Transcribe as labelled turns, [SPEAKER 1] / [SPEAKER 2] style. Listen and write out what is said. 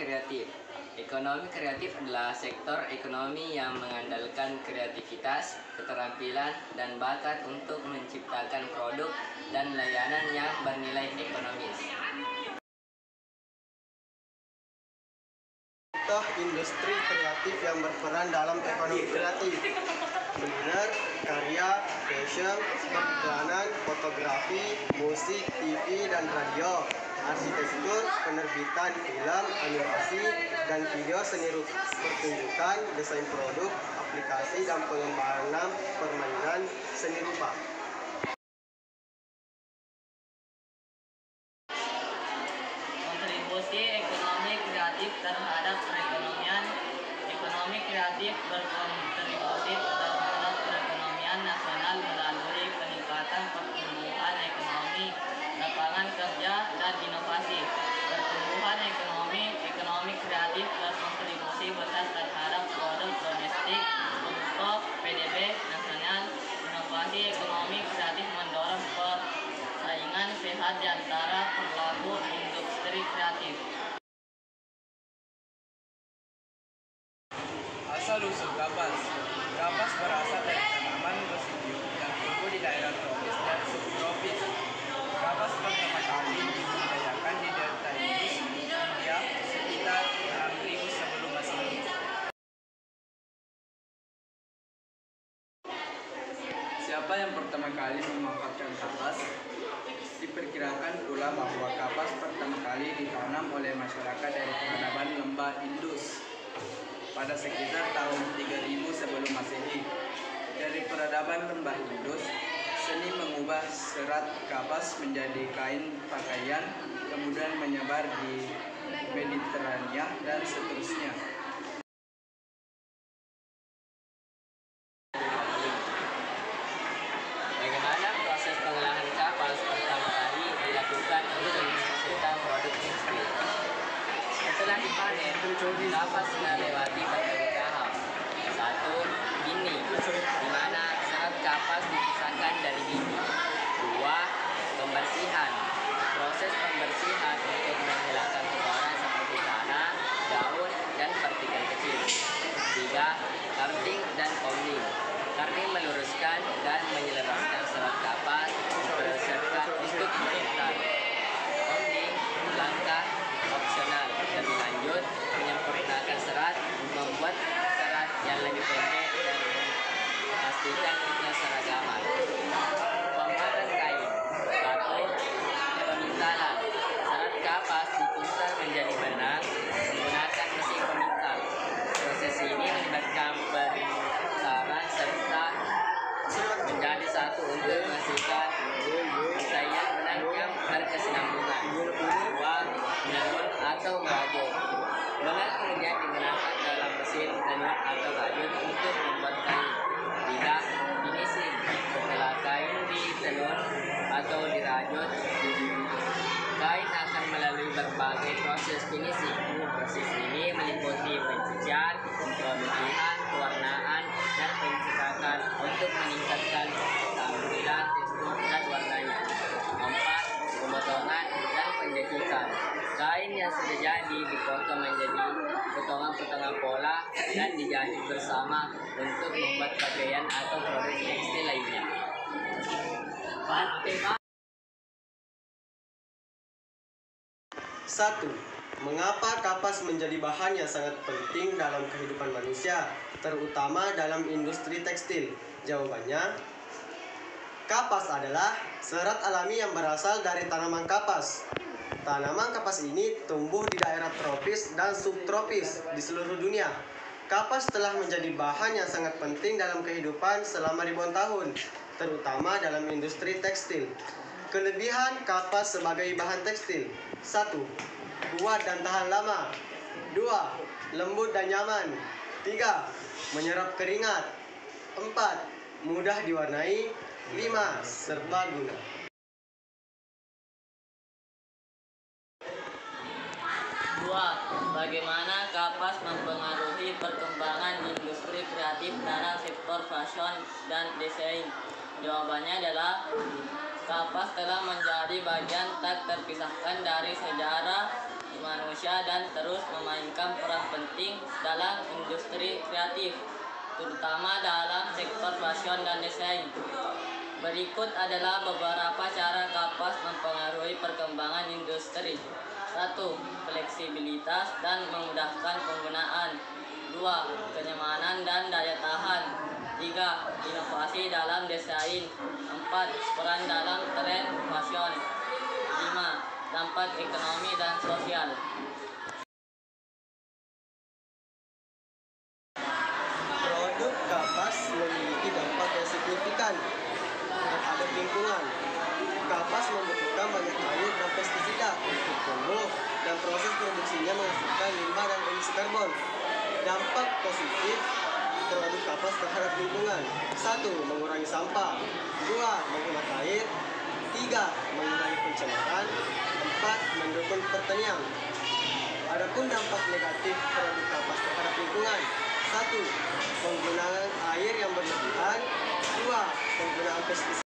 [SPEAKER 1] kreatif. Ekonomi kreatif adalah sektor ekonomi yang mengandalkan kreativitas, keterampilan, dan bakat untuk menciptakan produk dan layanan yang bernilai ekonomis.
[SPEAKER 2] Contoh industri kreatif yang berperan dalam ekonomi kreatif: kuliner, karya, fashion, periklanan, fotografi, musik, TV dan radio, arsitektur, penerbitan film, animasi, dan video seni rupa, pertunjukan, desain produk, aplikasi, dan pengembangan permainan seni rupa.
[SPEAKER 3] Kontribusi ekonomi kreatif terhadap perekonomian. Ekonomi kreatif berkontribusi terhadap perekonomian nasional melalui peningkatan pertumbuhan ekonomi, lapangan kerja, dan inovasi. Pertumbuhan ekonomi kreatif berkontribusi besar terhadap produk domestik untuk PDB nasional. Inovasi ekonomi kreatif mendorong persaingan sehat di antara pelaku industri kreatif.
[SPEAKER 4] Asal-usul kapas. Kapas berasal dari tanaman gosipum yang tumbuh di daerah tropis dan subtropis. Kapas pertama kali dibudidayakan di delta Indus, India sekitar 6000 sebelum Masehi. Siapa yang pertama kali memanfaatkan kapas? Diperkirakan pula bahwa kapas pertama kali ditanam oleh masyarakat dari peradaban lembah Indus pada sekitar tahun 3000 sebelum Masehi. Dari peradaban lembah Indus, seni mengubah serat kapas menjadi kain pakaian, kemudian menyebar di Mediterania dan seterusnya.
[SPEAKER 1] Bagaimana proses pengolahan kapas pertama kali dilakukan untuk menghasilkan produk tekstil? Setelah dipanen, kapas melewati berbagai tahap. 1. Gining, di mana serat kapas dipisahkan dari biji. 2. Pembersihan, proses pembersihan untuk menghilangkan kotoran seperti tanah, daun, dan partikel kecil. 3. Carding dan combing. Carding meluruskan dan menyelaraskan serat kapas dipersiapkan untuk mengikat. Combing langkah opsional. Lebih lanjut, menyempurnakan serat, membuat serat yang lebih pendek dan memastikan keseragaman. Pembuatan kain. 1. Pemintalan. Serat kapas dipisah menjadi benang menggunakan mesin pemintal. Proses ini melibatkan perintalan serta menjadi satu untuk menghasilkan untaian benang yang berkesinambungan. 2. Menenun atau merajut. Benang kemudian digunakan dalam mesin tenun atau rajut untuk membuat kain. 3. Finishing. Setelah kain ditenun atau dirajut, kain akan melalui berbagai proses finishing. Proses ini meliputi pencucian, pemutihan, pewarnaan, dan pencetakan untuk meningkatkan tampilan, tekstur, dan warnanya. 4. Pemotongan dan penjahitan. Kain yang sudah jadi dipotong menjadi potongan-potongan pola dan dijahit bersama untuk membuat pakaian atau produk tekstil lainnya.
[SPEAKER 2] 1. Mengapa kapas menjadi bahan yang sangat penting dalam kehidupan manusia, terutama dalam industri tekstil? Jawabannya, kapas adalah serat alami yang berasal dari tanaman kapas. Tanaman kapas ini tumbuh di daerah tropis dan subtropis di seluruh dunia. Kapas telah menjadi bahan yang sangat penting dalam kehidupan selama ribuan tahun, terutama dalam industri tekstil. Kelebihan kapas sebagai bahan tekstil: 1. Kuat dan tahan lama. 2. Lembut dan nyaman. 3. Menyerap keringat. 4. Mudah diwarnai. 5. Serbaguna.
[SPEAKER 3] Bagaimana kapas mempengaruhi perkembangan industri kreatif dalam sektor fashion dan desain? Jawabannya adalah kapas telah menjadi bagian tak terpisahkan dari sejarah manusia dan terus memainkan peran penting dalam industri kreatif, terutama dalam sektor fashion dan desain. Berikut adalah beberapa cara kapas mempengaruhi perkembangan industri. 1. Fleksibilitas dan memudahkan penggunaan. 2. Kenyamanan dan daya tahan. 3. Inovasi dalam desain. 4. Peran dalam tren fashion. 5. Dampak ekonomi dan sosial.
[SPEAKER 2] Produk kapas memiliki dampak yang signifikan terhadap lingkungan. Kapas membutuhkan banyak air dan pestisida untuk tumbuh, dan proses produksinya menghasilkan limbah dan emisi karbon. Dampak positif produk kapas terhadap lingkungan: 1. Mengurangi sampah. 2. Menghemat air. 3. Mengurangi pencemaran. 4. Mendukung pertanian. Adapun dampak negatif produk kapas terhadap lingkungan: 1. Penggunaan air yang berlebihan. 2. Penggunaan pestisida